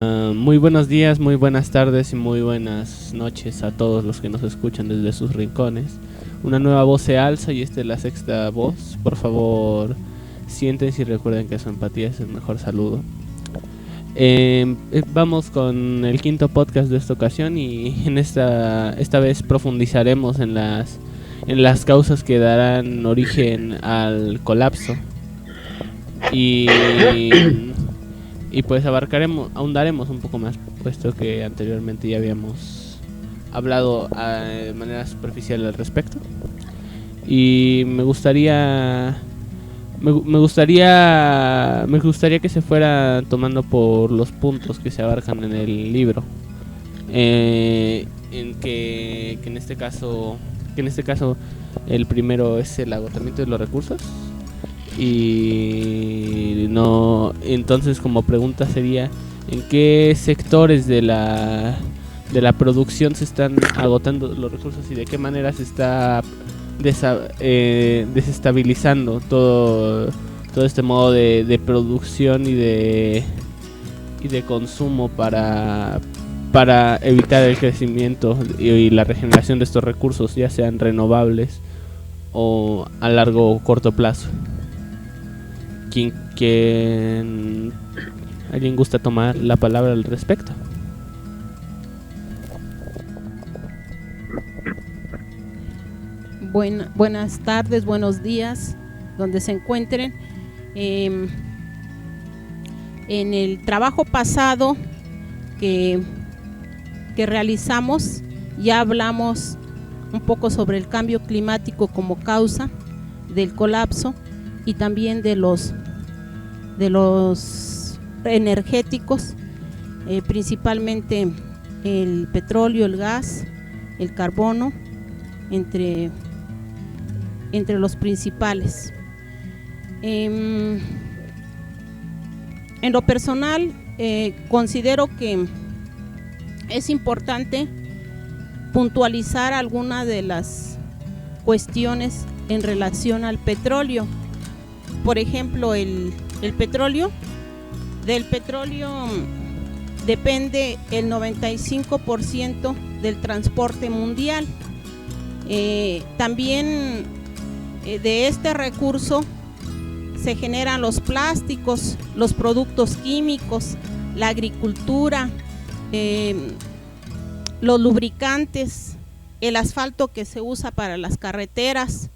Muy buenos días, muy buenas tardes y muy buenas noches a todos los que nos escuchan desde sus rincones. Una nueva voz se alza y esta es la sexta voz. Por favor, siéntense y recuerden que su empatía es el mejor saludo. Vamos con el quinto podcast de esta ocasión y en esta vez profundizaremos en las causas que darán origen al colapso. Y pues ahondaremos un poco más, puesto que anteriormente ya habíamos hablado de manera superficial al respecto. Y me gustaría que se fuera tomando por los puntos que se abarcan en el libro. Que en este caso el primero es el agotamiento de los recursos. Y no, entonces como pregunta sería, ¿en qué sectores de la producción se están agotando los recursos y de qué manera se está desestabilizando todo este modo de producción y de consumo para evitar el crecimiento y la regeneración de estos recursos, ya sean renovables o a largo o corto plazo? ¿Alguien gusta tomar la palabra al respecto? Buenas tardes, buenos días, donde se encuentren. En el trabajo pasado que realizamos, ya hablamos un poco sobre el cambio climático como causa del colapso y también de los energéticos, principalmente el petróleo, el gas, el carbono, entre los principales. En lo personal, considero que es importante puntualizar algunas de las cuestiones en relación al petróleo. Por ejemplo, el petróleo, del petróleo depende el 95% del transporte mundial. También de este recurso se generan los plásticos, los productos químicos, la agricultura, los lubricantes, el asfalto que se usa para las carreteras,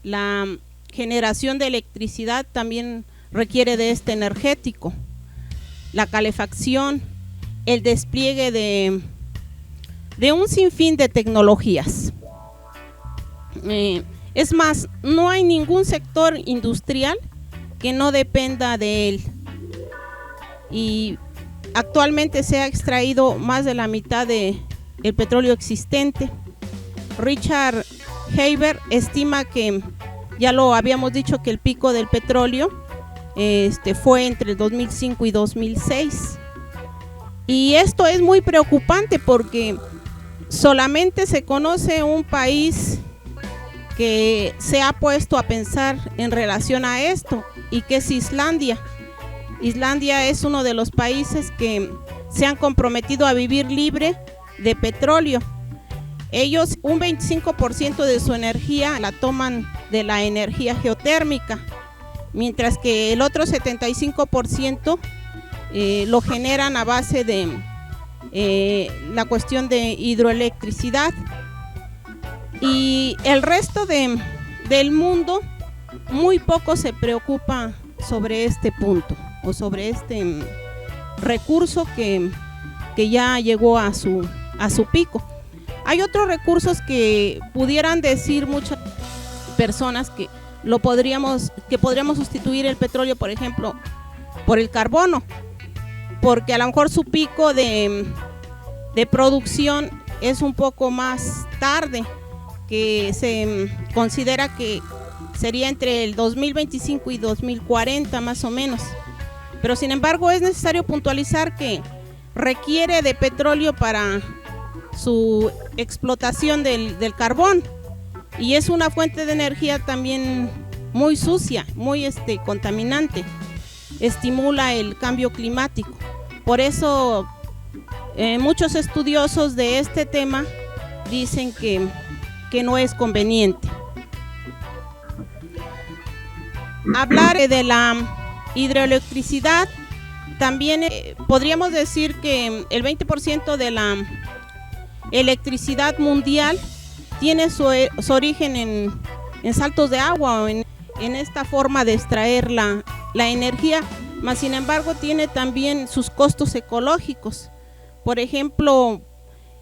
la generación de electricidad también requiere de este energético, la calefacción, el despliegue de un sinfín de tecnologías. Es más, no hay ningún sector industrial que no dependa de él. Y actualmente se ha extraído más de la mitad del petróleo existente. Richard Haber estima que, ya lo habíamos dicho, que el pico del petróleo fue entre el 2005 y 2006. Y esto es muy preocupante porque solamente se conoce un país que se ha puesto a pensar en relación a esto, y que es Islandia. Islandia es uno de los países que se han comprometido a vivir libre de petróleo. Ellos un 25% de su energía la toman de la energía geotérmica, mientras que el otro 75% lo generan a base de la cuestión de hidroelectricidad. Y el resto del mundo muy poco se preocupa sobre este punto o sobre este recurso que ya llegó a su pico. Hay otros recursos que pudieran decir muchas personas que podríamos sustituir el petróleo, por ejemplo, por el carbono, porque a lo mejor su pico de producción es un poco más tarde, que se considera que sería entre el 2025 y 2040 más o menos. Pero sin embargo es necesario puntualizar que requiere de petróleo para su explotación del carbón, y es una fuente de energía también muy sucia, muy contaminante. Estimula el cambio climático. Por eso muchos estudiosos de este tema dicen que no es conveniente. Hablar de la hidroelectricidad, también podríamos decir que el 20% de la electricidad mundial tiene su origen en saltos de agua o en esta forma de extraer la energía, mas sin embargo tiene también sus costos ecológicos. Por ejemplo,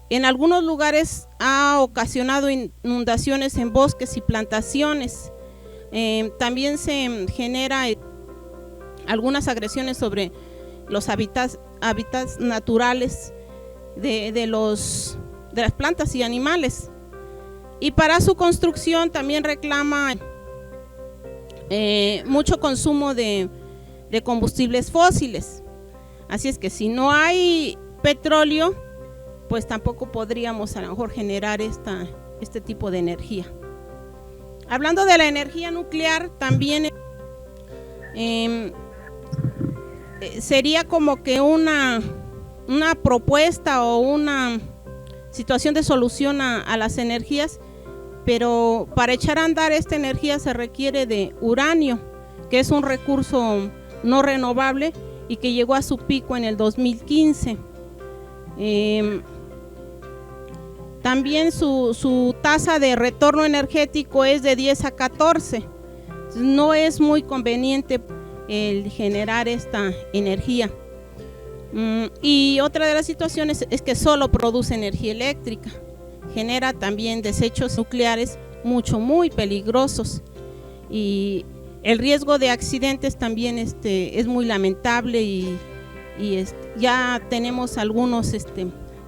en algunos lugares ha ocasionado inundaciones en bosques y plantaciones. También se genera algunas agresiones sobre los hábitats naturales de las plantas y animales. Y para su construcción también reclama mucho consumo de combustibles fósiles. Así es que si no hay petróleo, pues tampoco podríamos a lo mejor generar este tipo de energía. Hablando de la energía nuclear, también sería como que una propuesta o una situación de solución a las energías, pero para echar a andar esta energía se requiere de uranio, que es un recurso no renovable y que llegó a su pico en el 2015. También su tasa de retorno energético es de 10 a 14. No es muy conveniente el generar esta energía. Y otra de las situaciones es que solo produce energía eléctrica. Genera también desechos nucleares muy peligrosos. Y el riesgo de accidentes también es muy lamentable y ya tenemos algunos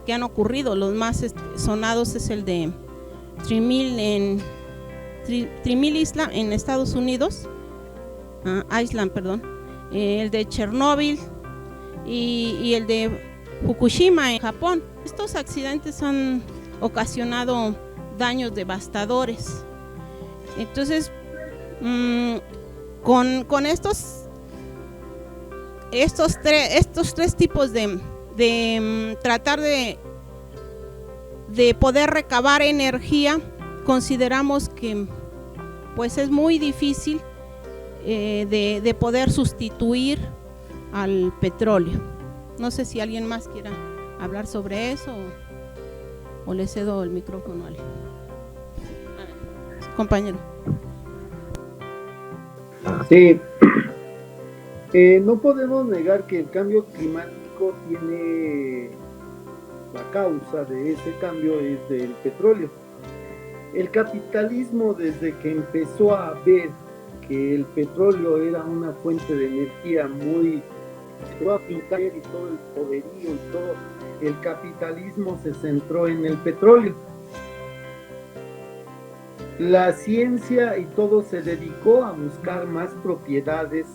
que han ocurrido. Los más sonados es el de Three Island en Estados Unidos, el de Chernóbil y el de Fukushima en Japón. Estos accidentes han ocasionado daños devastadores. Entonces, con estos tres tipos de tratar de poder recabar energía, consideramos que pues es muy difícil de poder sustituir al petróleo. No sé si alguien más quiera hablar sobre eso o le cedo el micrófono a alguien. Compañero. Sí, no podemos negar que el cambio climático tiene la causa de ese cambio es del petróleo. El capitalismo, desde que empezó a ver que el petróleo era una fuente de energía muy y todo el poderío y todo, el capitalismo se centró en el petróleo. La ciencia y todo se dedicó a buscar más propiedades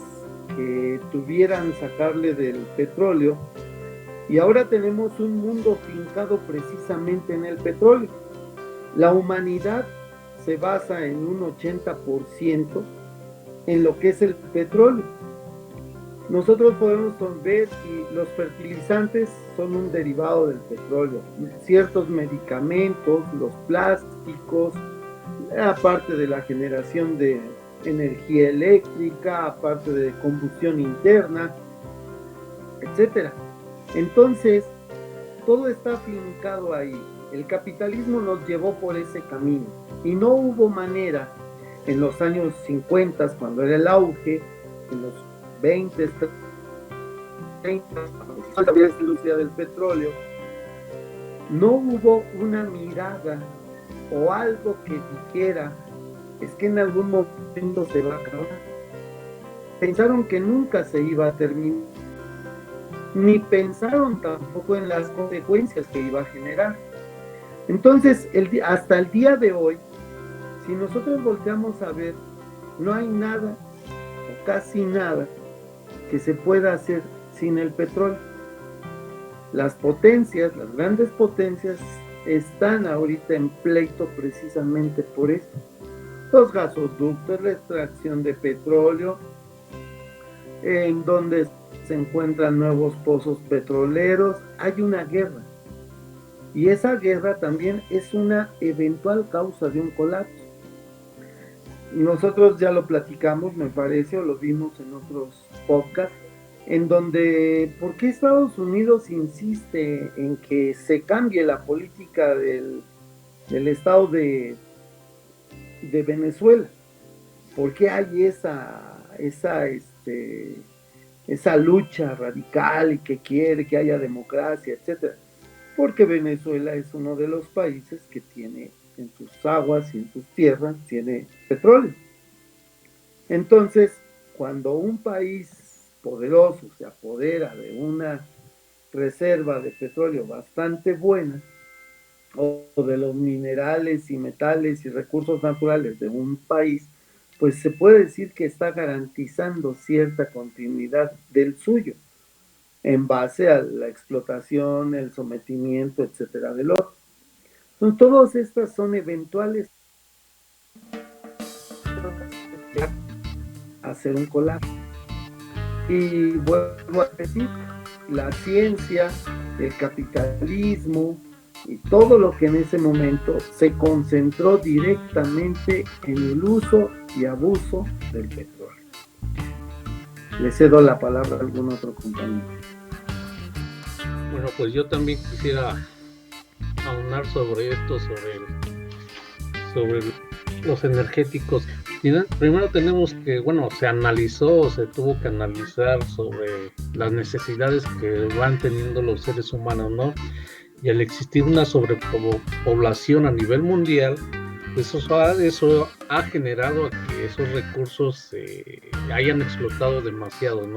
que tuvieran sacarle del petróleo, y ahora tenemos un mundo fincado precisamente en el petróleo. La humanidad se basa en un 80% en lo que es el petróleo. Nosotros podemos ver y los fertilizantes son un derivado del petróleo, ciertos medicamentos, los plásticos, aparte de la generación de energía eléctrica, aparte de combustión interna, etcétera. Entonces, todo está afincado ahí. El capitalismo nos llevó por ese camino y no hubo manera en los años 50, cuando era el auge, en los 20, 30, cuando había la industria del petróleo, no hubo una mirada o algo que dijera, es que en algún momento se va a acabar. Pensaron que nunca se iba a terminar, ni pensaron tampoco en las consecuencias que iba a generar. Entonces, hasta el día de hoy, si nosotros volteamos a ver, no hay nada, o casi nada, que se pueda hacer sin el petróleo. Las potencias, las grandes potencias, están ahorita en pleito precisamente por eso. Los gasoductos, la extracción de petróleo, en donde se encuentran nuevos pozos petroleros, hay una guerra. Y esa guerra también es una eventual causa de un colapso. Nosotros ya lo platicamos, me parece, o lo vimos en otros podcasts, en donde, ¿por qué Estados Unidos insiste en que se cambie la política del Estado de Venezuela? ¿Por qué hay esa lucha radical y que quiere que haya democracia, etcétera? Porque Venezuela es uno de los países que tiene en sus aguas y en sus tierras, tiene petróleo. Entonces, cuando un país poderoso se apodera de una reserva de petróleo bastante buena, o de los minerales y metales y recursos naturales de un país, pues se puede decir que está garantizando cierta continuidad del suyo, en base a la explotación, el sometimiento, etcétera, del otro. Entonces, todas estas son eventuales hacer un colapso. Y vuelvo a decir, la ciencia, el capitalismo y todo lo que en ese momento se concentró directamente en el uso y abuso del petróleo. Le cedo la palabra a algún otro compañero. Bueno, pues yo también quisiera aunar sobre esto, sobre los energéticos. Primero tenemos que, se tuvo que analizar sobre las necesidades que van teniendo los seres humanos, ¿no? Y al existir una sobrepoblación a nivel mundial, eso ha generado que esos recursos se hayan explotado demasiado, ¿no?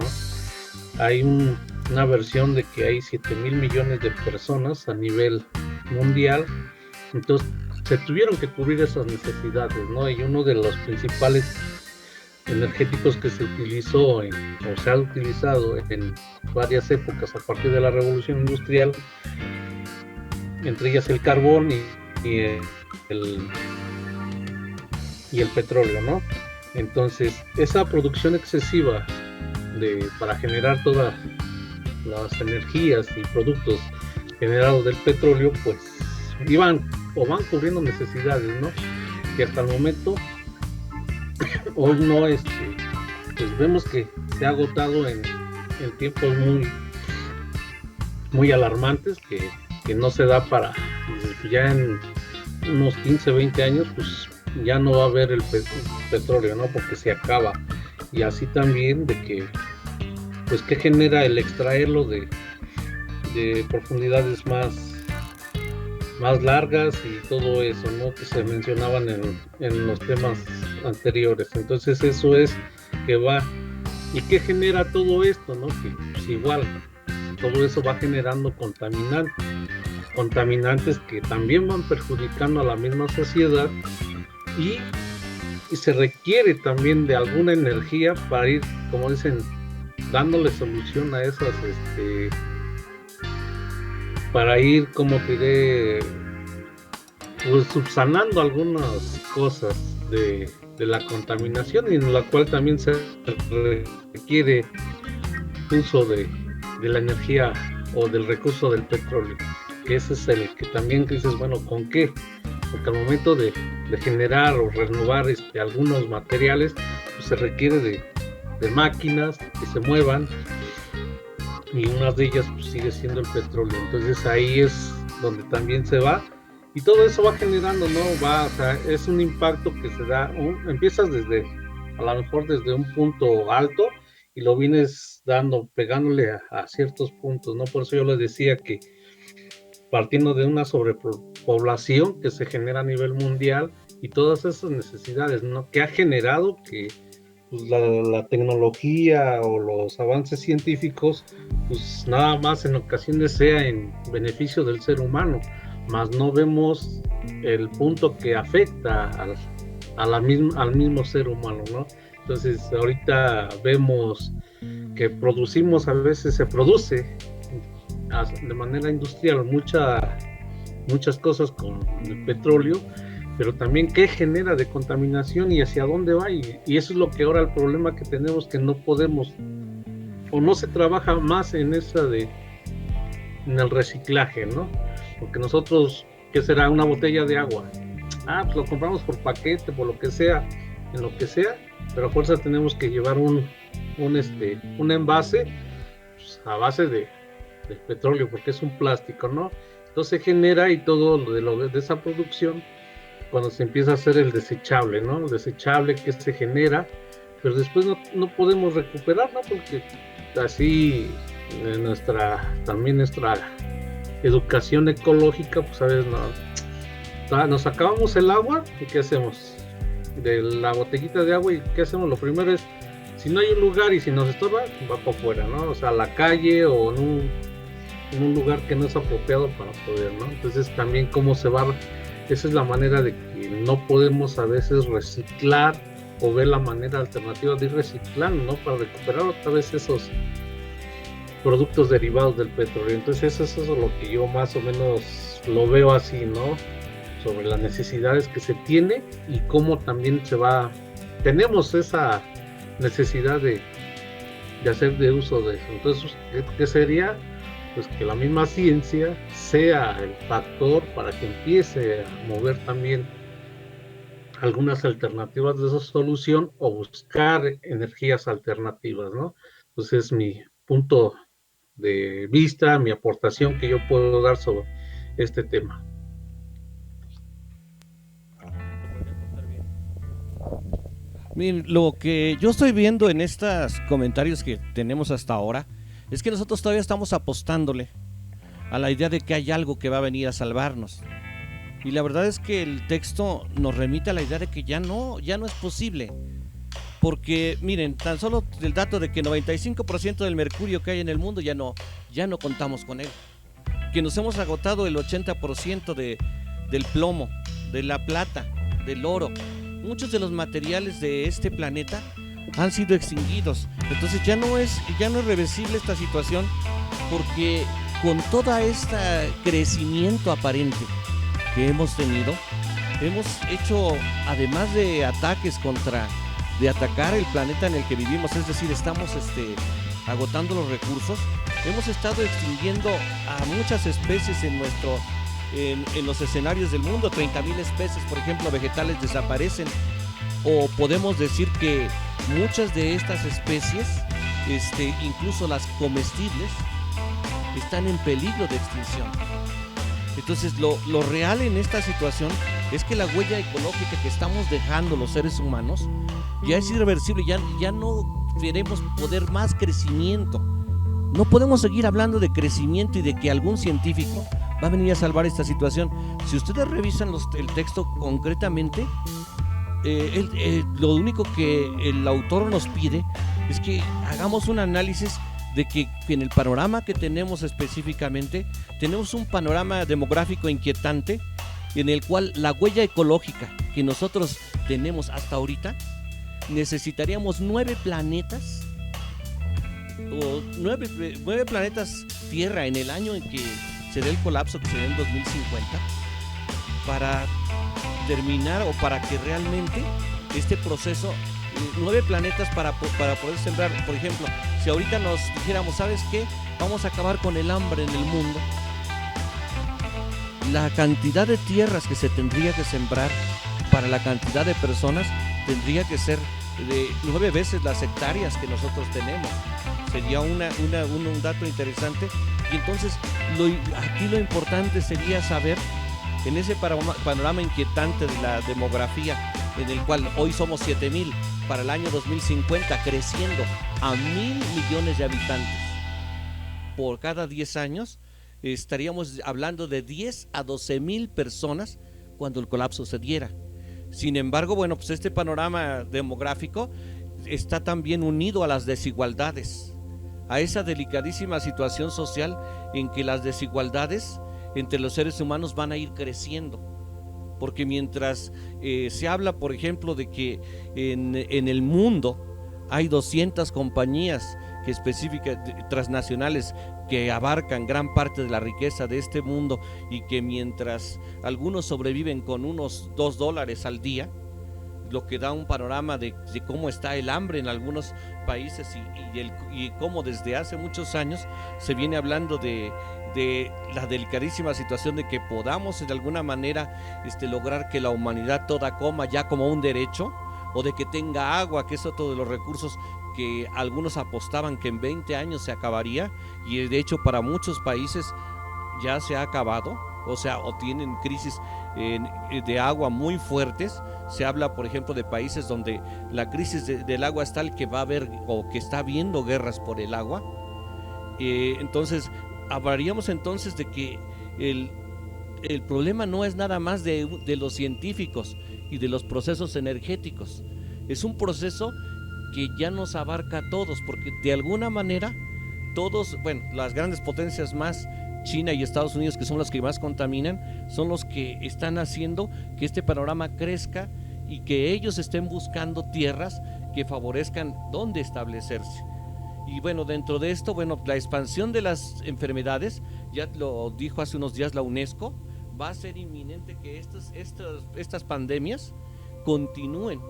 Hay una versión de que hay 7,000 millones de personas a nivel mundial, entonces se tuvieron que cubrir esas necesidades, ¿no? Y uno de los principales energéticos que se utilizó o se ha utilizado en varias épocas a partir de la Revolución Industrial, entre ellas el carbón y el petróleo, ¿no? Entonces, esa producción excesiva para generar todas las energías y productos generados del petróleo, pues van cubriendo necesidades, ¿no? Que hasta el momento hoy no pues vemos que se ha agotado en tiempos muy alarmantes, que no se da para, ya en unos 15, 20 años, pues ya no va a haber el petróleo, ¿no? Porque se acaba. Y así también de que, pues, ¿qué genera el extraerlo de profundidades más largas y todo eso, ¿no? Que se mencionaban en los temas anteriores. Entonces eso es que va. ¿Y qué genera todo esto, no? Que pues, igual todo eso va generando contaminantes que también van perjudicando a la misma sociedad, y se requiere también de alguna energía para ir, como dicen, dándole solución a esas, para ir, como diré, pues subsanando algunas cosas de la contaminación, y en la cual también se requiere uso de la energía o del recurso del petróleo, que ese es el que también dices, bueno, ¿con qué? Porque al momento de generar o renovar algunos materiales, pues se requiere de máquinas que se muevan, y una de ellas pues sigue siendo el petróleo. Entonces ahí es donde también se va, y todo eso va generando, ¿no? O sea, es un impacto que se da, empiezas a lo mejor desde un punto alto, y lo vienes pegándole a ciertos puntos, ¿no? Por eso yo les decía que partiendo de una sobrepoblación que se genera a nivel mundial, y todas esas necesidades, ¿no? Que ha generado que pues, la tecnología o los avances científicos, pues nada más en ocasiones sea en beneficio del ser humano, mas no vemos el punto que afecta al mismo ser humano, ¿no? Entonces ahorita vemos que a veces se produce de manera industrial muchas cosas con el petróleo, pero también qué genera de contaminación y hacia dónde va, y eso es lo que ahora el problema que tenemos, que no podemos o no se trabaja más en en el reciclaje, ¿no? Porque nosotros, ¿qué será? Una botella de agua. Pues lo compramos por paquete, por lo que sea, en lo que sea, pero a fuerza tenemos que llevar un envase pues, a base del petróleo, porque es un plástico, ¿no? Entonces genera y todo de esa producción, cuando se empieza a hacer el desechable, ¿no? El desechable que se genera, pero después no podemos recuperar, ¿no? Porque así también nuestra educación ecológica, pues sabes, nos acabamos el agua y ¿qué hacemos? De la botellita de agua, y ¿qué hacemos? Lo primero es, si no hay un lugar y si nos estorba, va para afuera, ¿no? O sea, a la calle o en un lugar que no es apropiado para poder, ¿no? Entonces también cómo se va, esa es la manera de que no podemos a veces reciclar o ver la manera alternativa de ir reciclando, ¿no? Para recuperar otra vez esos productos derivados del petróleo. Entonces eso es lo que yo más o menos lo veo así, ¿no? Sobre las necesidades que se tiene y cómo también tenemos esa necesidad de hacer de uso de eso. Entonces, ¿qué sería? Pues que la misma ciencia sea el factor para que empiece a mover también algunas alternativas de esa solución o buscar energías alternativas, ¿no? Entonces es mi punto de vista, mi aportación que yo puedo dar sobre este tema. Miren, lo que yo estoy viendo en estos comentarios que tenemos hasta ahora es que nosotros todavía estamos apostándole a la idea de que hay algo que va a venir a salvarnos. Y la verdad es que el texto nos remite a la idea de que ya no es posible. Porque miren, tan solo el dato de que 95% del mercurio que hay en el mundo ya no contamos con él. Que nos hemos agotado el 80% del plomo, de la plata, del oro. Muchos de los materiales de este planeta han sido extinguidos. Entonces ya no es reversible esta situación, porque con toda esta crecimiento aparente que hemos tenido, hemos hecho, además de de atacar el planeta en el que vivimos, es decir, estamos agotando los recursos, hemos estado extinguiendo a muchas especies en los escenarios del mundo. 30,000 especies, por ejemplo, vegetales desaparecen, o podemos decir que muchas de estas especies, incluso las comestibles, están en peligro de extinción. Entonces lo real en esta situación es que la huella ecológica que estamos dejando los seres humanos ya es irreversible. Ya no queremos poder más crecimiento. No podemos seguir hablando de crecimiento y de que algún científico va a venir a salvar esta situación. Si ustedes revisan el texto concretamente, lo único que el autor nos pide es que hagamos un análisis de que en el panorama que tenemos específicamente, tenemos un panorama demográfico inquietante, en el cual la huella ecológica que nosotros tenemos hasta ahorita, necesitaríamos 9 planetas, o 9 planetas Tierra en el año en que se dé el colapso, que se dé en 2050, para terminar o para que realmente este proceso, 9 planetas para poder sembrar. Por ejemplo, si ahorita nos dijéramos, ¿sabes qué? Vamos a acabar con el hambre en el mundo. La cantidad de tierras que se tendría que sembrar para la cantidad de personas tendría que ser de 9 veces las hectáreas que nosotros tenemos. Sería un dato interesante. Y entonces aquí lo importante sería saber, en ese panorama inquietante de la demografía, en el cual hoy somos 7,000, para el año 2050 creciendo a 1,000 millones de habitantes por cada 10 años, estaríamos hablando de 10 a 12,000 personas cuando el colapso se diera. Sin embargo, bueno, pues este panorama demográfico está también unido a las desigualdades, a esa delicadísima situación social en que las desigualdades entre los seres humanos van a ir creciendo. Porque mientras se habla, por ejemplo, de que en el mundo hay 200 compañías transnacionales que abarcan gran parte de la riqueza de este mundo, y que mientras algunos sobreviven con unos $2 al día, lo que da un panorama de cómo está el hambre en algunos países y cómo desde hace muchos años se viene hablando de la delicadísima situación de que podamos de alguna manera lograr que la humanidad toda coma ya como un derecho, o de que tenga agua, que es otro de los recursos que algunos apostaban que en 20 años se acabaría, y de hecho para muchos países ya se ha acabado, o sea, o tienen crisis de agua muy fuertes. Se habla, por ejemplo, de países donde la crisis del agua es tal que va a haber o que está habiendo guerras por el agua. Entonces, hablaríamos entonces de que el problema no es nada más de los científicos y de los procesos energéticos. Es un proceso que ya nos abarca a todos, porque de alguna manera todos, bueno, las grandes potencias más, China y Estados Unidos, que son los que más contaminan, son los que están haciendo que este panorama crezca y que ellos estén buscando tierras que favorezcan dónde establecerse. Y bueno, dentro de esto, bueno, la expansión de las enfermedades, ya lo dijo hace unos días la UNESCO, va a ser inminente que estas pandemias continúen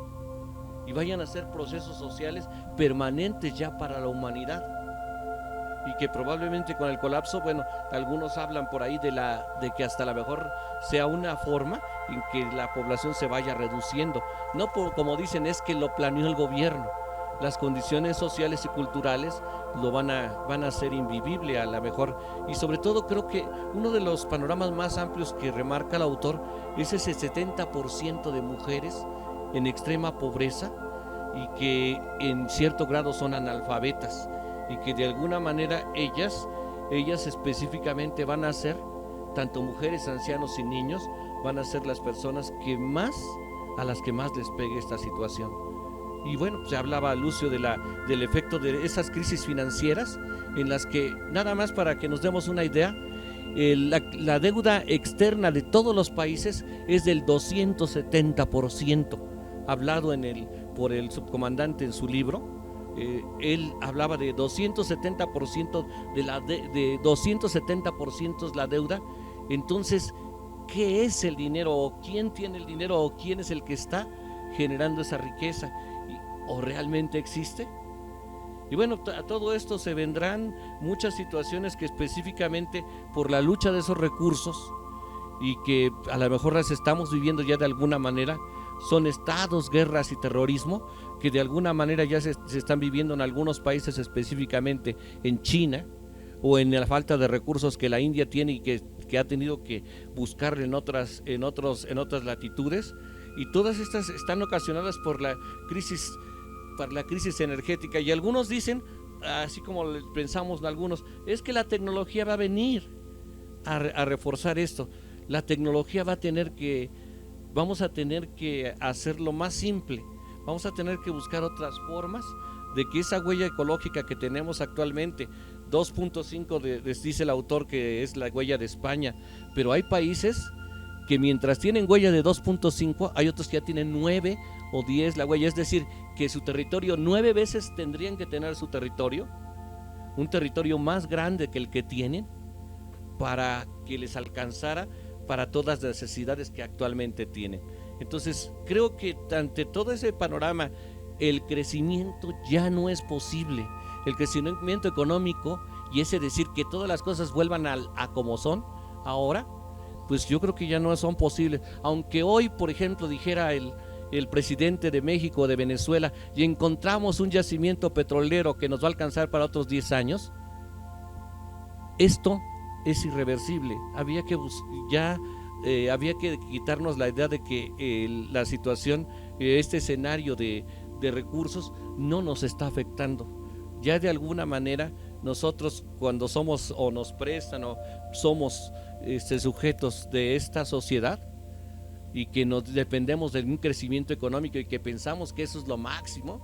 y vayan a ser procesos sociales permanentes ya para la humanidad. Y que probablemente con el colapso, bueno, algunos hablan por ahí de que hasta a lo mejor sea una forma en que la población se vaya reduciendo. No como dicen, es que lo planeó el gobierno. Las condiciones sociales y culturales lo van a hacer invivible a lo mejor. Y sobre todo creo que uno de los panoramas más amplios que remarca el autor es ese 70% de mujeres en extrema pobreza y que en cierto grado son analfabetas, y que de alguna manera ellas específicamente van a ser, tanto mujeres, ancianos y niños, van a ser las personas a las que más les pegue esta situación. Y bueno, se hablaba, Lucio, del efecto de esas crisis financieras, en las que, nada más para que nos demos una idea, la deuda externa de todos los países es del 270%, hablado por el subcomandante en su libro. Él hablaba de 270% de 270% la deuda. Entonces, ¿qué es el dinero? ¿O quién tiene el dinero? ¿O quién es el que está generando esa riqueza? ¿O realmente existe? Y bueno, a todo esto se vendrán muchas situaciones que específicamente por la lucha de esos recursos, y que a lo mejor las estamos viviendo ya de alguna manera, son estados, guerras y terrorismo, que de alguna manera ya se están viviendo en algunos países, específicamente en China, o en la falta de recursos que la India tiene y que ha tenido que buscar en otras latitudes. Y todas estas están ocasionadas por la crisis energética. Y algunos dicen, así como pensamos algunos, es que la tecnología va a venir a reforzar esto. La tecnología vamos a tener que hacerlo más simple, vamos a tener que buscar otras formas de que esa huella ecológica que tenemos actualmente, 2.5 dice el autor que es la huella de España, pero hay países que mientras tienen huella de 2.5, hay otros que ya tienen 9 o 10 la huella, es decir, que su territorio 9 veces tendrían que tener su territorio, un territorio más grande que el que tienen, para que les alcanzara para todas las necesidades que actualmente tienen. Entonces, creo que ante todo ese panorama, el crecimiento ya no es posible. El crecimiento económico y ese decir que todas las cosas vuelvan a como son ahora, pues yo creo que ya no son posibles. Aunque hoy, por ejemplo, dijera el presidente de México o de Venezuela, y encontramos un yacimiento petrolero que nos va a alcanzar para otros 10 años, esto es irreversible. Había que quitarnos la idea de que la situación, este escenario de recursos no nos está afectando. Ya de alguna manera nosotros, cuando somos o nos prestan o somos sujetos de esta sociedad, y que nos dependemos de un crecimiento económico y que pensamos que eso es lo máximo,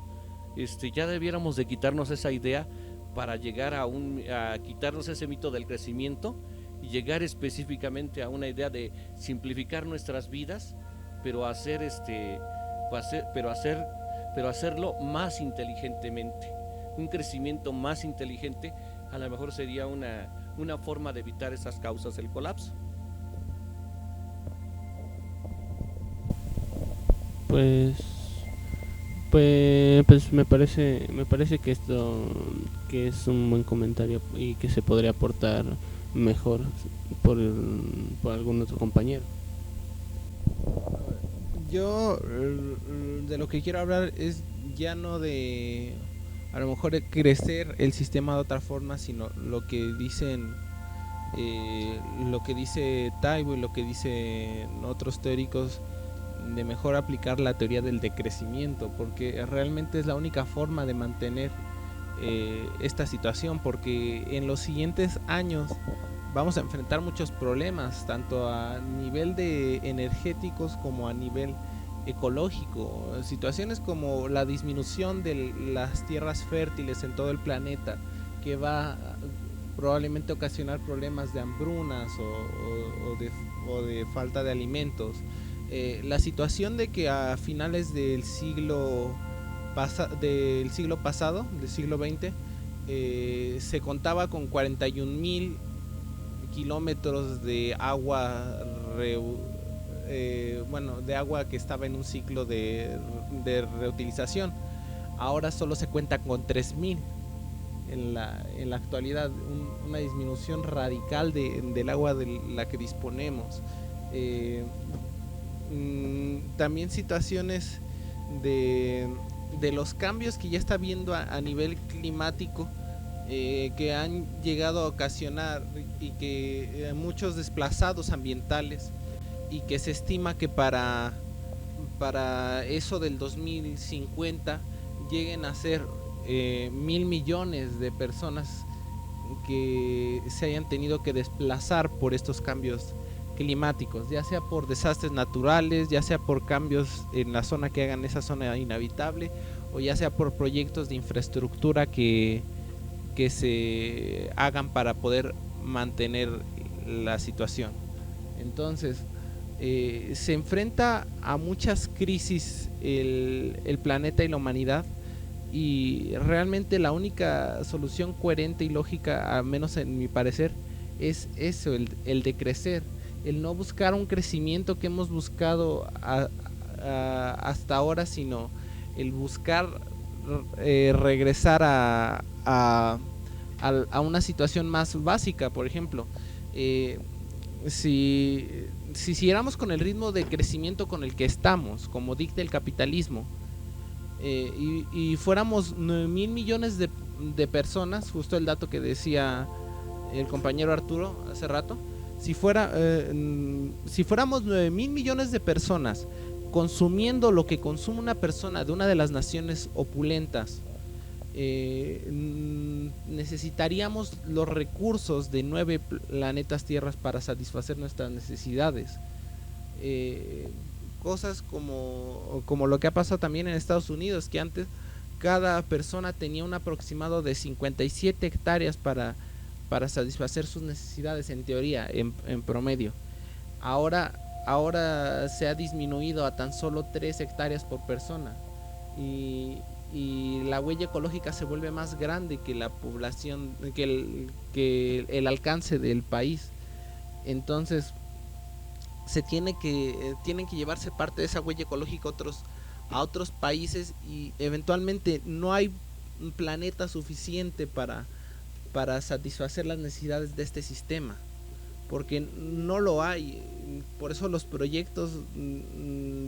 ya debiéramos de quitarnos esa idea para llegar a quitarnos ese mito del crecimiento y llegar específicamente a una idea de simplificar nuestras vidas, pero hacerlo más inteligentemente. Un crecimiento más inteligente a lo mejor sería una forma de evitar esas causas del colapso. Pues Pues me parece que esto que es un buen comentario y que se podría aportar mejor por algún otro compañero. Yo de lo que quiero hablar es ya no de a lo mejor crecer el sistema de otra forma, sino lo que dicen lo que dice Taibo y lo que dicen otros teóricos, de mejor aplicar la teoría del decrecimiento, porque realmente es la única forma de mantener esta situación, porque en los siguientes años vamos a enfrentar muchos problemas, tanto a nivel de energéticos como a nivel ecológico, situaciones como la disminución de las tierras fértiles en todo el planeta, que va probablemente a ocasionar problemas de hambrunas o de falta de alimentos. La situación de que a finales del siglo pasado, del siglo XX, se contaba con 41,000 kilómetros de agua de agua que estaba en un ciclo de reutilización. Ahora solo se cuenta con 3,000 en la actualidad, una disminución radical del agua de la que disponemos. También situaciones de los cambios que ya está viendo a nivel climático, que han llegado a ocasionar y que muchos desplazados ambientales, y que se estima que para eso del 2050 lleguen a ser 1,000 millones de personas que se hayan tenido que desplazar por estos cambios climáticos, ya sea por desastres naturales, ya sea por cambios en la zona que hagan esa zona inhabitable, o ya sea por proyectos de infraestructura que se hagan para poder mantener la situación. Entonces se enfrenta a muchas crisis el planeta y la humanidad, y realmente la única solución coherente y lógica, al menos en mi parecer, es eso, el de crecer, el no buscar un crecimiento que hemos buscado hasta ahora, sino el buscar regresar a una situación más básica. Por ejemplo, si siguiéramos con el ritmo de crecimiento con el que estamos, como dicta el capitalismo, y fuéramos 9,000 millones de personas, justo el dato que decía el compañero Arturo hace rato, si fuéramos 9,000 millones de personas consumiendo lo que consume una persona de una de las naciones opulentas, necesitaríamos los recursos de 9 planetas tierras para satisfacer nuestras necesidades. Cosas como lo que ha pasado también en Estados Unidos, que antes cada persona tenía un aproximado de 57 hectáreas para satisfacer sus necesidades, en teoría, en promedio. Ahora se ha disminuido a tan solo 3 hectáreas por persona, y la huella ecológica se vuelve más grande que la población, que el alcance del país. Entonces tienen que llevarse parte de esa huella ecológica a otros países, y eventualmente no hay un planeta suficiente para satisfacer las necesidades de este sistema, porque no lo hay. Por eso los proyectos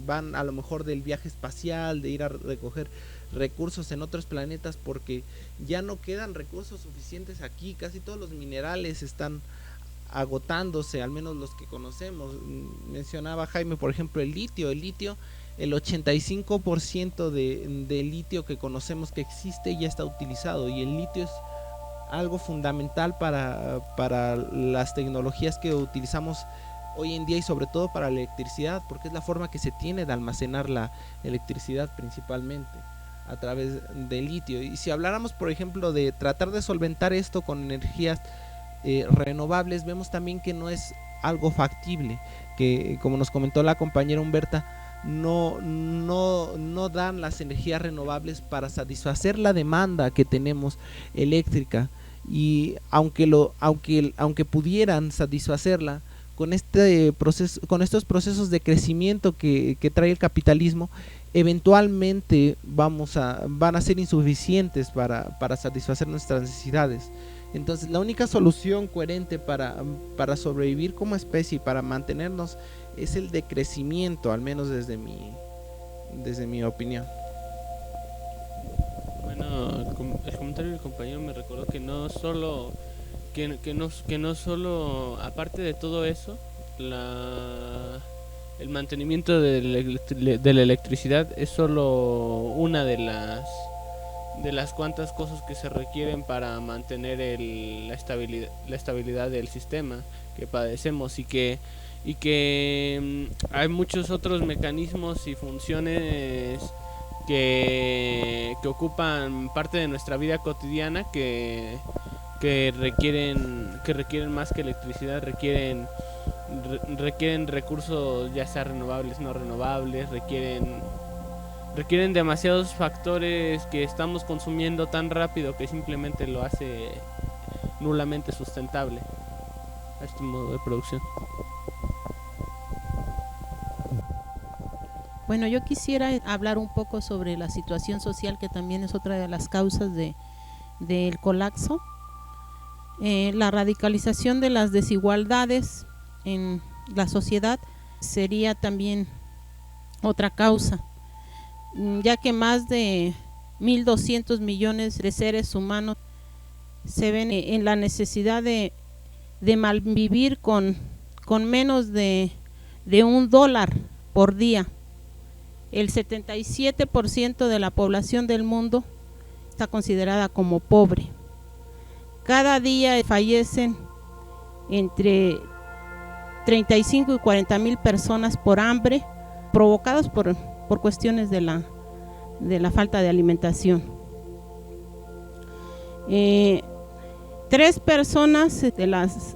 van a lo mejor del viaje espacial, de ir a recoger recursos en otros planetas, porque ya no quedan recursos suficientes aquí. Casi todos los minerales están agotándose, al menos los que conocemos. Mencionaba Jaime, por ejemplo, el litio, el 85% de litio que conocemos que existe ya está utilizado, y el litio es algo fundamental para las tecnologías que utilizamos hoy en día, y sobre todo para la electricidad, porque es la forma que se tiene de almacenar la electricidad, principalmente a través del litio. Y si habláramos, por ejemplo, de tratar de solventar esto con energías renovables, vemos también que no es algo factible, que, como nos comentó la compañera Humberta, no dan las energías renovables para satisfacer la demanda que tenemos eléctrica, y aunque pudieran satisfacerla con estos procesos de crecimiento que trae el capitalismo, eventualmente van a ser insuficientes para satisfacer nuestras necesidades. Entonces la única solución coherente para sobrevivir como especie y para mantenernos es el decrecimiento, al menos desde mi opinión. Bueno, el comentario del compañero me recordó que no solo que no solo, aparte de todo eso, el mantenimiento de la electricidad es solo una de las cuantas cosas que se requieren para mantener la estabilidad del sistema que padecemos, y que hay muchos otros mecanismos y funciones que ocupan parte de nuestra vida cotidiana que requieren más que electricidad, requieren recursos, ya sea renovables, no renovables, requieren demasiados factores que estamos consumiendo tan rápido que simplemente lo hace nulamente sustentable a este modo de producción. Bueno, yo quisiera hablar un poco sobre la situación social, que también es otra de las causas del colapso. La radicalización de las desigualdades en la sociedad sería también otra causa, ya que más de 1.200 millones de seres humanos se ven en la necesidad de malvivir con menos de $1 por día. El 77% de la población del mundo está considerada como pobre. Cada día fallecen entre 35 y 40 mil personas por hambre, provocados por cuestiones de la falta de alimentación. 3 personas de las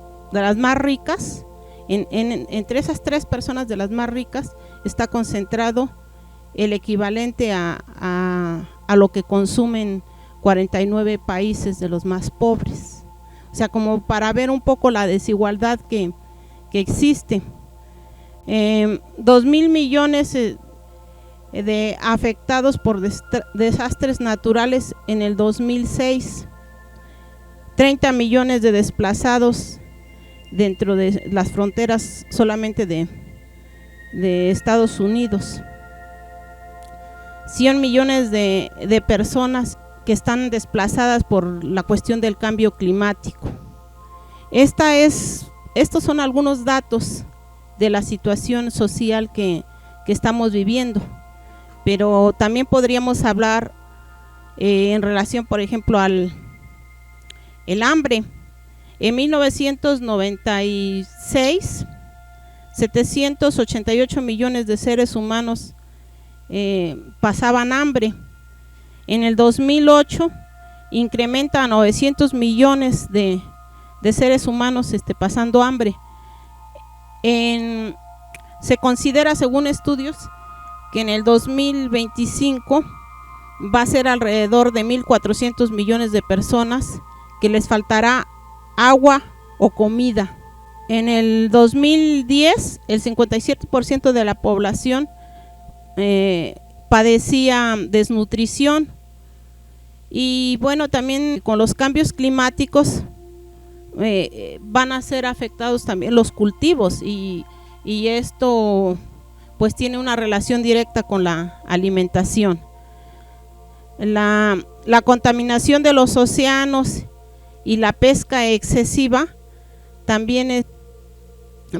más ricas, entre esas 3 personas de las más ricas está concentrado el equivalente a lo que consumen 49 países de los más pobres. O sea, como para ver un poco la desigualdad que existe. 2.000 millones de afectados por desastres naturales en el 2006, 30 millones de desplazados dentro de las fronteras solamente de Estados Unidos, 100 millones de personas que están desplazadas por la cuestión del cambio climático. Estos son algunos datos de la situación social que estamos viviendo, pero también podríamos hablar en relación, por ejemplo, el hambre. En 1996, 788 millones de seres humanos pasaban hambre. En el 2008 incrementa a 900 millones de seres humanos pasando hambre. Se considera, según estudios, que en el 2025 va a ser alrededor de 1.400 millones de personas que les faltará agua o comida. En el 2010 el 57% de la población padecía desnutrición. Y bueno, también con los cambios climáticos van a ser afectados también los cultivos, y esto pues tiene una relación directa con la alimentación. La contaminación de los océanos y la pesca excesiva también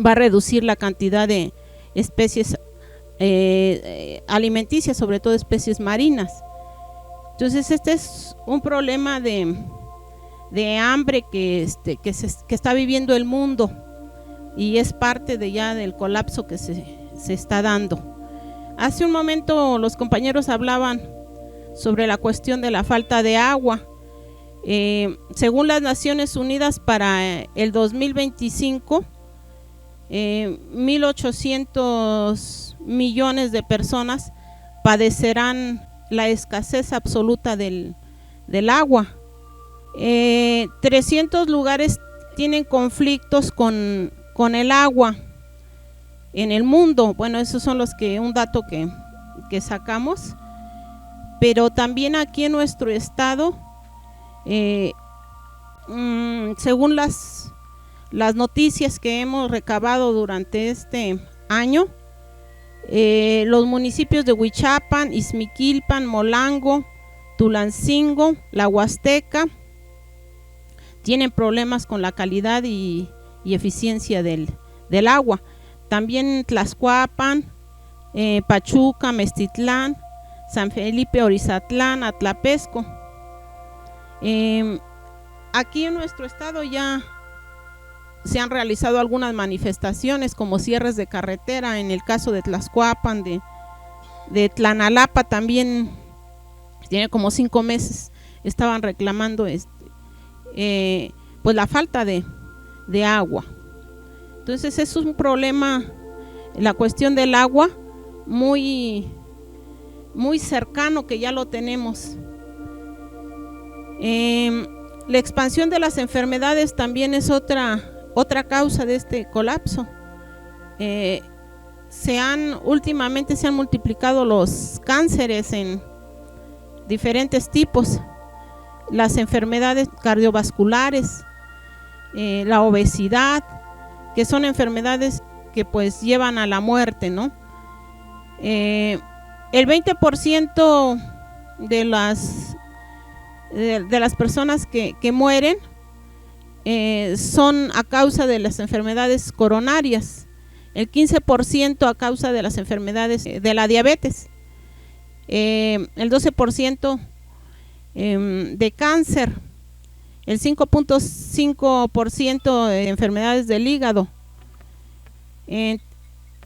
va a reducir la cantidad de especies alimenticias, sobre todo especies marinas. Entonces este es un problema de hambre que está viviendo el mundo, y es parte del colapso que se está dando. Hace un momento los compañeros hablaban sobre la cuestión de la falta de agua. Según las Naciones Unidas, para el 2025 1.800 millones de personas padecerán la escasez absoluta del agua. 300 lugares tienen conflictos con el agua en el mundo. Bueno, esos son un dato que sacamos, pero también aquí en nuestro estado, según las noticias que hemos recabado durante este año, los municipios de Huichapan, Izmiquilpan, Molango, Tulancingo, La Huasteca tienen problemas con la calidad y eficiencia del agua. También Tlaxcuapan, Pachuca, Meztitlán, San Felipe, Orizatlán, Atlapesco. Aquí en nuestro estado ya se han realizado algunas manifestaciones como cierres de carretera. En el caso de Tlaxcuapan, de Tlanalapa también tiene como 5 meses estaban reclamando pues la falta de agua. Entonces eso es un problema, la cuestión del agua, muy cercano, que ya lo tenemos. La expansión de las enfermedades también es otra causa de este colapso. Últimamente se han multiplicado los cánceres en diferentes tipos, las enfermedades cardiovasculares, la obesidad, que son enfermedades que pues llevan a la muerte, ¿no? El 20% de las personas que mueren son a causa de las enfermedades coronarias, el 15% a causa de las enfermedades de la diabetes, el 12% de cáncer, el 5.5% de enfermedades del hígado,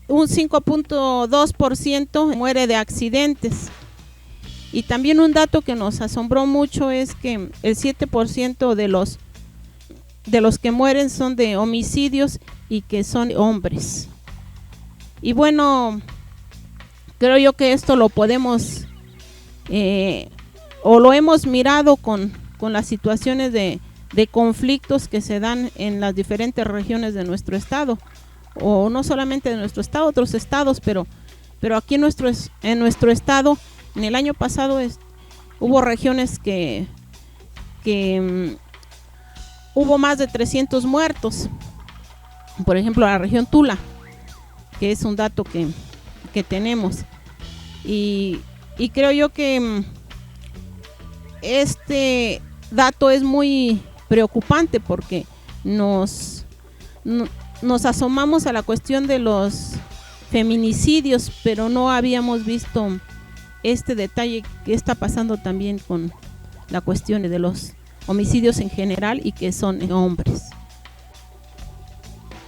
un 5.2% muere de accidentes. Y también un dato que nos asombró mucho es que el 7% de los que mueren son de homicidios y que son hombres. Y bueno, creo yo que esto lo podemos o lo hemos mirado con las situaciones de conflictos que se dan en las diferentes regiones de nuestro estado, o no solamente de nuestro estado, otros estados, pero aquí en nuestro estado, en el año pasado hubo regiones que hubo más de 300 muertos. Por ejemplo, la región Tula, que es un dato que tenemos. Y creo yo que este dato es muy preocupante porque nos asomamos a la cuestión de los feminicidios, pero no habíamos visto este detalle que está pasando también con la cuestión de los homicidios en general y que son hombres.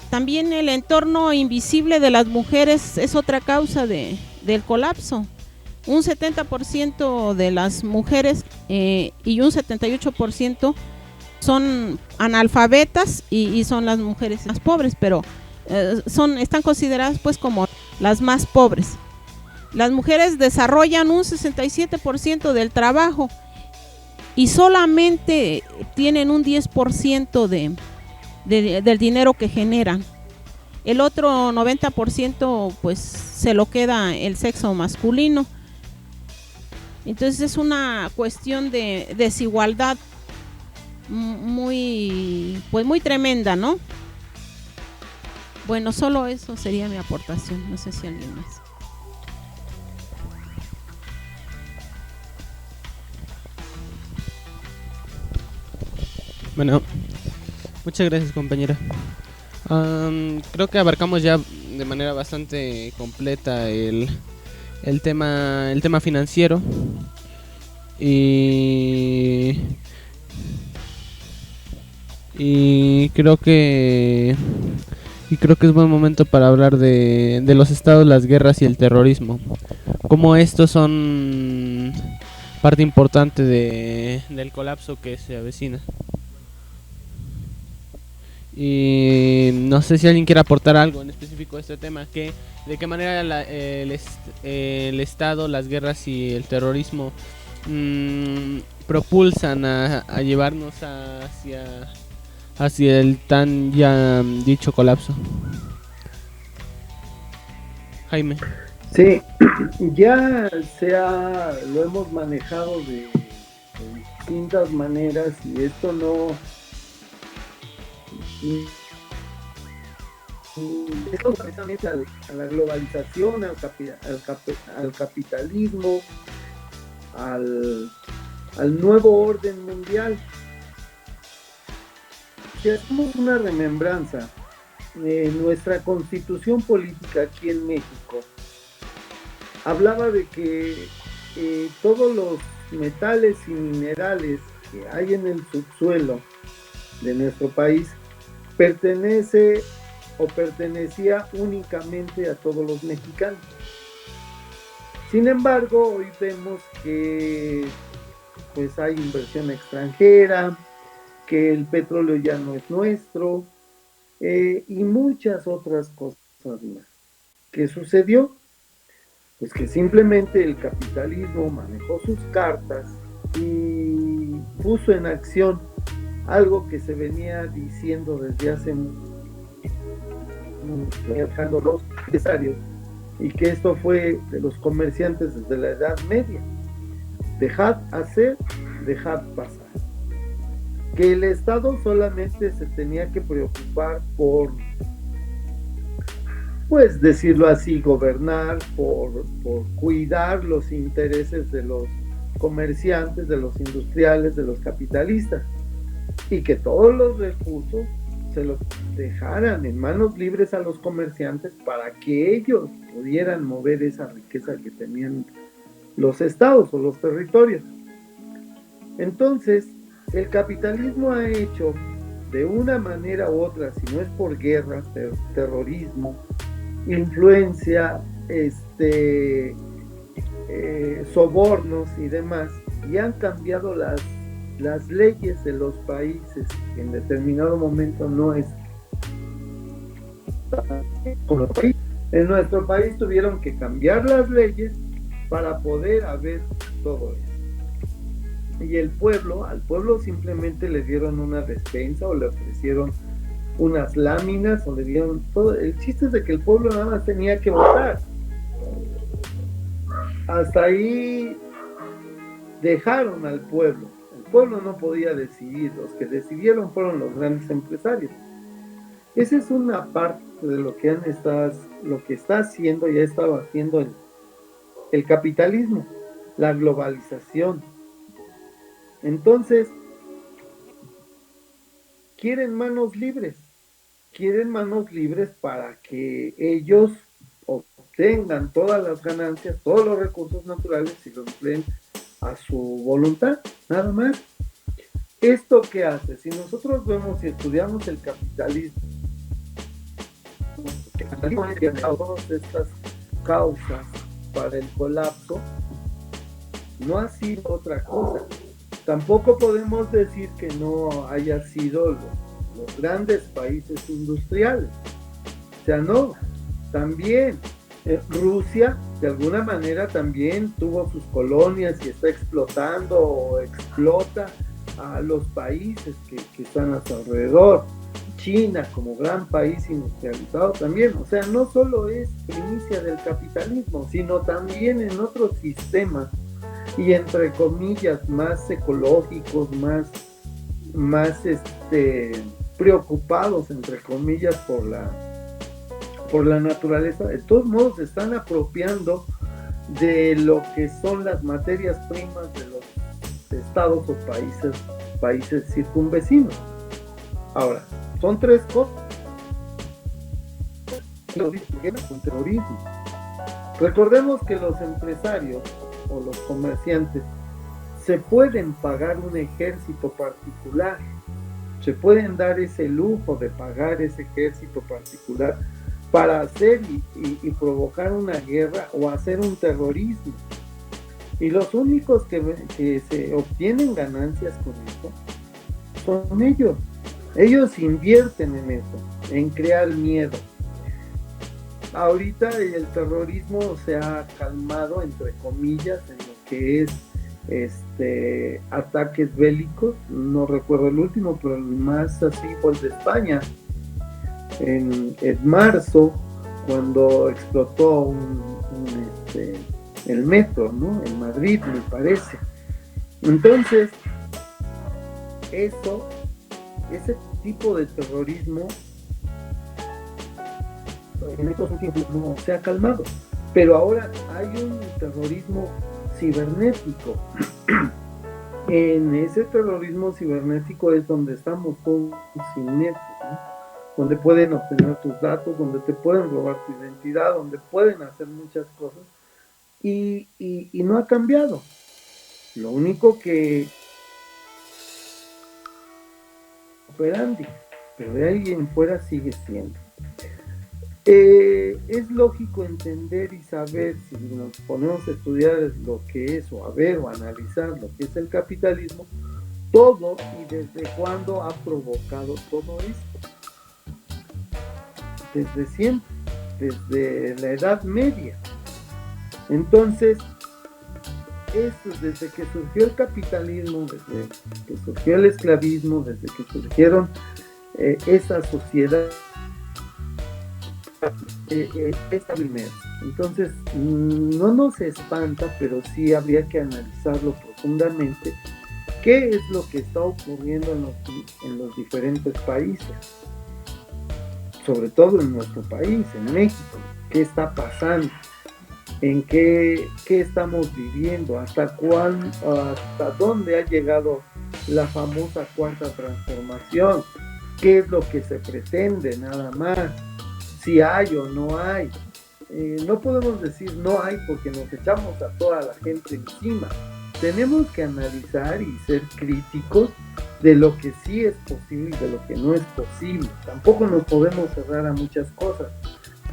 También el entorno invisible de las mujeres es otra causa del colapso. Un 70% de las mujeres y un 78% son analfabetas y son las mujeres más pobres, pero están consideradas pues como las más pobres. Las mujeres desarrollan un 67% del trabajo y solamente tienen un 10% del dinero que generan. El otro 90% pues se lo queda el sexo masculino. Entonces es una cuestión de desigualdad muy tremenda, ¿no? Bueno, solo eso sería mi aportación. No sé si alguien más. Bueno, muchas gracias, compañera. Creo que abarcamos ya de manera bastante completa el tema financiero y creo que es buen momento para hablar de los estados, las guerras y el terrorismo, como estos son parte importante del colapso que se avecina. Y no sé si alguien quiere aportar algo en específico a este tema, de qué manera el Estado, las guerras y el terrorismo propulsan a llevarnos hacia el tan ya dicho colapso. Jaime. Sí, ya lo hemos manejado de distintas maneras y esto no, esto precisamente a la globalización, al capitalismo, al nuevo orden mundial. Si hacemos una remembranza, nuestra constitución política aquí en México hablaba de que todos los metales y minerales que hay en el subsuelo de nuestro país pertenecía únicamente a todos los mexicanos. Sin embargo, hoy vemos que pues hay inversión extranjera, que el petróleo ya no es nuestro, y muchas otras cosas más. ¿Qué sucedió? Pues que simplemente el capitalismo manejó sus cartas y puso en acción algo que se venía diciendo desde hace los empresarios, y que esto fue de los comerciantes desde la Edad Media: dejad hacer, dejad pasar. Que el Estado solamente se tenía que preocupar por, pues decirlo así, gobernar, por cuidar los intereses de los comerciantes, de los industriales, de los capitalistas, y que todos los recursos se los dejaran en manos libres a los comerciantes para que ellos pudieran mover esa riqueza que tenían los estados o los territorios. Entonces, el capitalismo ha hecho de una manera u otra, si no es por guerras, terrorismo, influencia, sobornos y demás, y han cambiado las leyes de los países que en determinado momento no es. En nuestro país tuvieron que cambiar las leyes para poder haber todo eso. Y al pueblo simplemente le dieron una despensa o le ofrecieron unas láminas o le dieron todo. El chiste es de que el pueblo nada más tenía que votar. Hasta ahí dejaron al pueblo. El pueblo no podía decidir. Los que decidieron fueron los grandes empresarios. Esa es una parte de lo que está haciendo y ha estado haciendo el capitalismo, la globalización. Entonces, quieren manos libres para que ellos obtengan todas las ganancias, todos los recursos naturales y los empleen a su voluntad, nada más. ¿Esto qué hace? Si nosotros vemos y estudiamos el capitalismo, todas estas causas para el colapso, no ha sido otra cosa. Tampoco podemos decir que no haya sido los grandes países industriales. O sea, no. También Rusia, de alguna manera, también tuvo sus colonias y está explotando o explota a los países que están a su alrededor. China, como gran país industrializado también. O sea, no solo es primicia del capitalismo, sino también en otros sistemas y entre comillas más ecológicos, más preocupados entre comillas por la naturaleza. De todos modos están apropiando de lo que son las materias primas de los estados o países circunvecinos. Ahora, son tres cosas. Con terrorismo. Recordemos que los empresarios o los comerciantes se pueden pagar un ejército particular, se pueden dar ese lujo de pagar ese ejército particular para hacer y provocar una guerra o hacer un terrorismo. Y los únicos que se obtienen ganancias con esto son ellos. Ellos invierten en eso, en crear miedo. Ahorita el terrorismo se ha calmado, entre comillas, en lo que es ataques bélicos. No recuerdo el último, pero el más así fue el de España en marzo, cuando explotó un el metro, ¿no? En Madrid, me parece. Entonces, ese tipo de terrorismo en estos últimos tiempos no se ha calmado, pero ahora hay un terrorismo cibernético. En ese terrorismo cibernético es donde estamos todos inmersos, ¿no? Donde pueden obtener tus datos, donde te pueden robar tu identidad, donde pueden hacer muchas cosas, y no ha cambiado. Lo único que operandi, pero de ahí en fuera sigue siendo. Es lógico entender y saber, si nos ponemos a estudiar lo que es, o a ver o analizar lo que es el capitalismo, todo y desde cuándo ha provocado todo esto. Desde siempre, desde la Edad Media. Entonces, desde que surgió el capitalismo, desde que surgió el esclavismo, desde que surgieron esa sociedad, está primero. Entonces, no nos espanta, pero sí habría que analizarlo profundamente, qué es lo que está ocurriendo en los diferentes países, sobre todo en nuestro país, en México. ¿Qué está pasando? ¿En qué estamos viviendo? ¿Hasta dónde ha llegado la famosa cuarta transformación? ¿Qué es lo que se pretende nada más? Si hay o no hay. No podemos decir no hay porque nos echamos a toda la gente encima. Tenemos que analizar y ser críticos de lo que sí es posible y de lo que no es posible. Tampoco nos podemos cerrar a muchas cosas.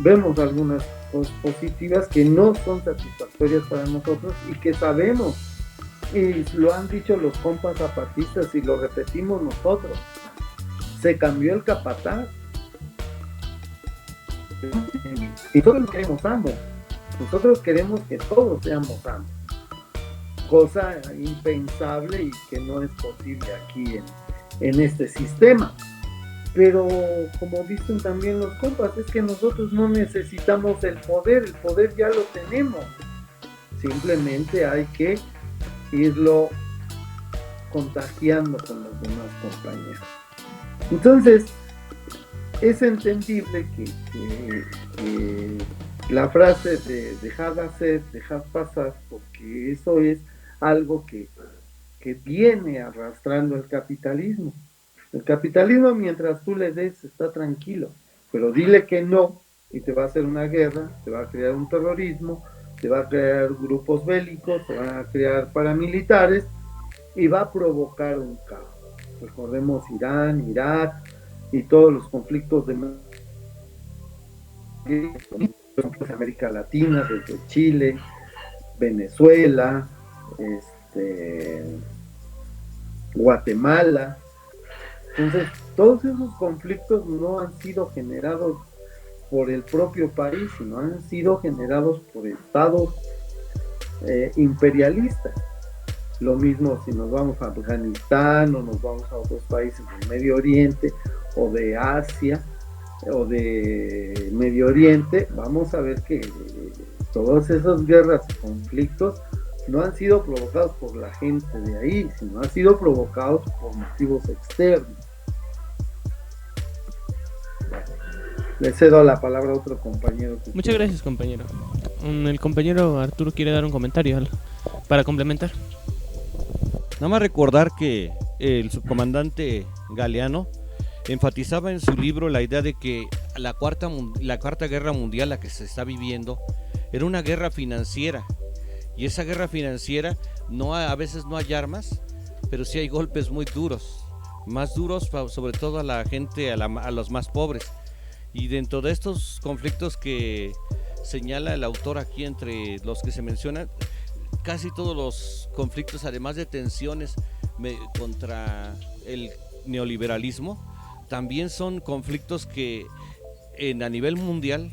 Vemos algunas cosas positivas que no son satisfactorias para nosotros y que sabemos, y lo han dicho los compas zapatistas y lo repetimos nosotros, se cambió el capataz. Y nosotros queremos amos, nosotros queremos que todos seamos amos, cosa impensable y que no es posible aquí en este sistema. Pero como dicen también los compas, es que nosotros no necesitamos el poder ya lo tenemos, simplemente hay que irlo contagiando con los demás compañeros. Entonces, es entendible que la frase de dejar hacer, dejar pasar, porque eso es algo que viene arrastrando el capitalismo. El capitalismo, mientras tú le des, está tranquilo, pero dile que no y te va a hacer una guerra, te va a crear un terrorismo, te va a crear grupos bélicos, te van a crear paramilitares y va a provocar un caos. Recordemos Irán, Irak y todos los conflictos de América Latina, desde Chile, Venezuela, Guatemala. Entonces, todos esos conflictos no han sido generados por el propio país, sino han sido generados por estados imperialistas. Lo mismo si nos vamos a Afganistán o nos vamos a otros países del Medio Oriente o de Asia o de Medio Oriente, vamos a ver que todas esas guerras y conflictos no han sido provocados por la gente de ahí, sino han sido provocados por motivos externos. Le cedo la palabra a otro compañero. Muchas gracias, compañero. El compañero Arturo quiere dar un comentario para complementar. Nada más recordar que el subcomandante Galeano enfatizaba en su libro la idea de que la cuarta guerra mundial, la que se está viviendo, era una guerra financiera. Y esa guerra financiera, a veces no hay armas, pero sí hay golpes muy duros, más duros sobre todo a la gente, a los más pobres. Y dentro de estos conflictos que señala el autor aquí, entre los que se mencionan, casi todos los conflictos, además de tensiones contra el neoliberalismo, también son conflictos que a nivel mundial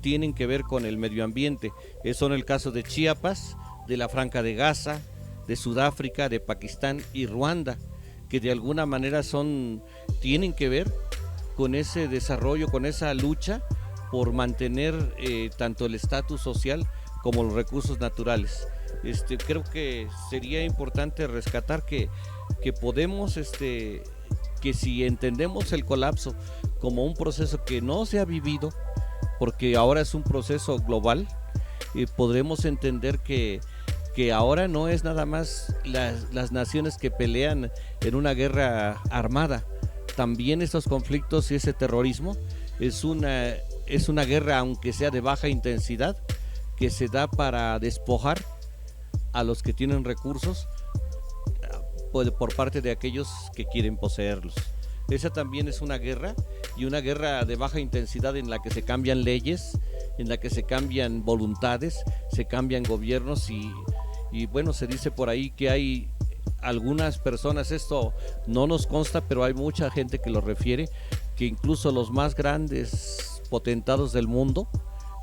tienen que ver con el medio ambiente. Son el caso de Chiapas, de la Franja de Gaza, de Sudáfrica, de Pakistán y Ruanda, que de alguna manera tienen que ver con ese desarrollo, con esa lucha por mantener tanto el estatus social como los recursos naturales. Creo que sería importante rescatar que podemos, que si entendemos el colapso como un proceso que no se ha vivido, porque ahora es un proceso global, podremos entender que ahora no es nada más las naciones que pelean en una guerra armada. También estos conflictos y ese terrorismo es una guerra, aunque sea de baja intensidad, que se da para despojar a los que tienen recursos por parte de aquellos que quieren poseerlos. Esa también es una guerra, y una guerra de baja intensidad en la que se cambian leyes, en la que se cambian voluntades, se cambian gobiernos, y bueno, se dice por ahí que hay algunas personas, esto no nos consta, pero hay mucha gente que lo refiere, que incluso los más grandes potentados del mundo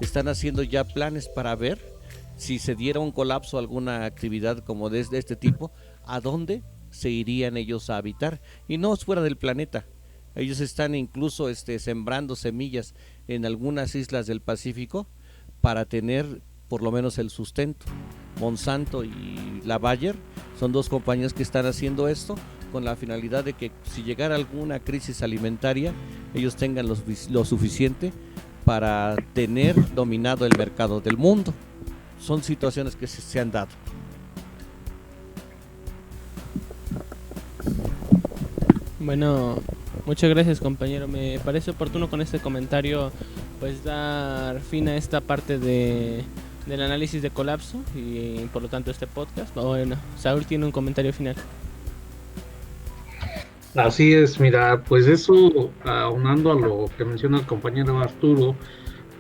están haciendo ya planes para ver si se diera un colapso, alguna actividad como de este tipo, a dónde se irían ellos a habitar, y no es fuera del planeta. Ellos están incluso sembrando semillas en algunas islas del Pacífico para tener por lo menos el sustento. Monsanto y la Bayer son dos compañías que están haciendo esto con la finalidad de que si llegara alguna crisis alimentaria, ellos tengan lo suficiente para tener dominado el mercado del mundo. Son situaciones que se han dado. Bueno, muchas gracias, compañero. Me parece oportuno con este comentario pues dar fin a esta parte del análisis de colapso y por lo tanto este podcast. Bueno, Saúl tiene un comentario final. Así es, mira, pues eso, aunando a lo que menciona el compañero Arturo,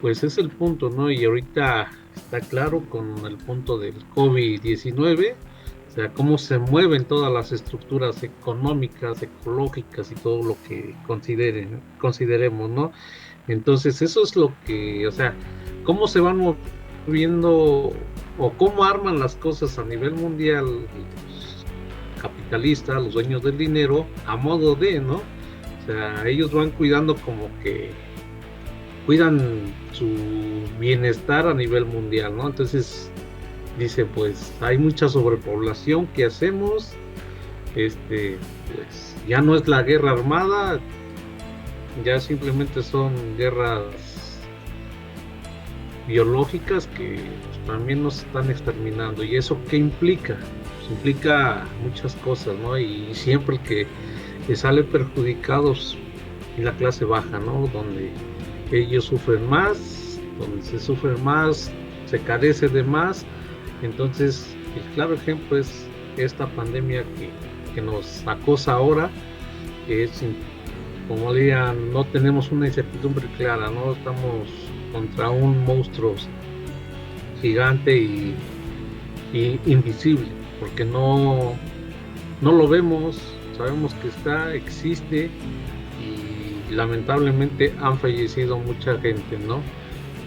pues es el punto, ¿no? Y ahorita está claro con el punto del COVID-19, o sea, cómo se mueven todas las estructuras económicas, ecológicas y todo lo que consideremos, ¿no? Entonces eso es lo que, o sea, cómo se van moviendo o cómo arman las cosas a nivel mundial los capitalistas, los dueños del dinero, a modo de, ¿no? O sea, ellos van cuidando como que cuidan su bienestar a nivel mundial, ¿no? Entonces dice, pues hay mucha sobrepoblación, ¿qué hacemos? Pues ya no es la guerra armada, ya simplemente son guerras biológicas que pues, también nos están exterminando. ¿Y eso qué implica? Pues implica muchas cosas, ¿no? Y siempre el que sale perjudicado es la clase baja, ¿no? Donde ellos sufren más, donde se sufre más, se carece de más. Entonces el claro ejemplo es esta pandemia que nos acosa ahora, que es, como dirían, no tenemos una incertidumbre clara, ¿no? Estamos contra un monstruo gigante y invisible, porque no lo vemos, sabemos que existe, y lamentablemente han fallecido mucha gente, ¿no?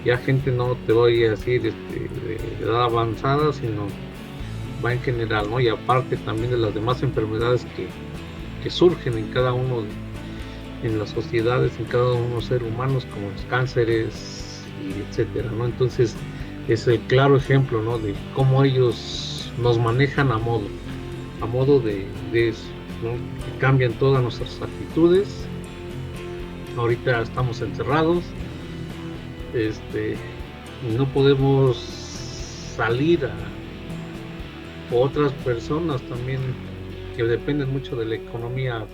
Ya gente, no te voy a decir de edad avanzada, sino va en general, ¿no? Y aparte también de las demás enfermedades que surgen en cada uno en las sociedades, en cada uno de los seres humanos, como los cánceres y etcétera, ¿no? Entonces es el claro ejemplo, ¿no? De cómo ellos nos manejan a modo de eso, ¿no? Que cambian todas nuestras actitudes. Ahorita estamos encerrados, y no podemos salir otras personas también que dependen mucho de la economía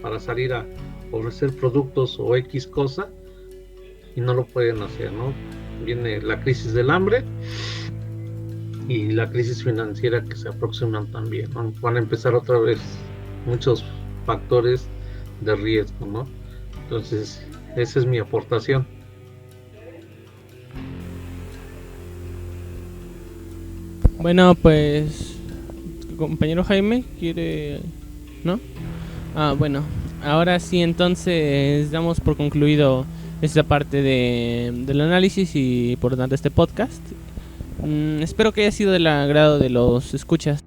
para salir a ofrecer productos o X cosa, y no lo pueden hacer, ¿no? Viene la crisis del hambre y la crisis financiera que se aproximan también, ¿no? Van a empezar otra vez muchos factores de riesgo, ¿no? Entonces esa es mi aportación. Bueno, pues compañero Jaime, ¿quiere? ¿No? Bueno, ahora sí, entonces damos por concluido esta parte del análisis y por lo tanto este podcast. Espero que haya sido del agrado de los escuchas.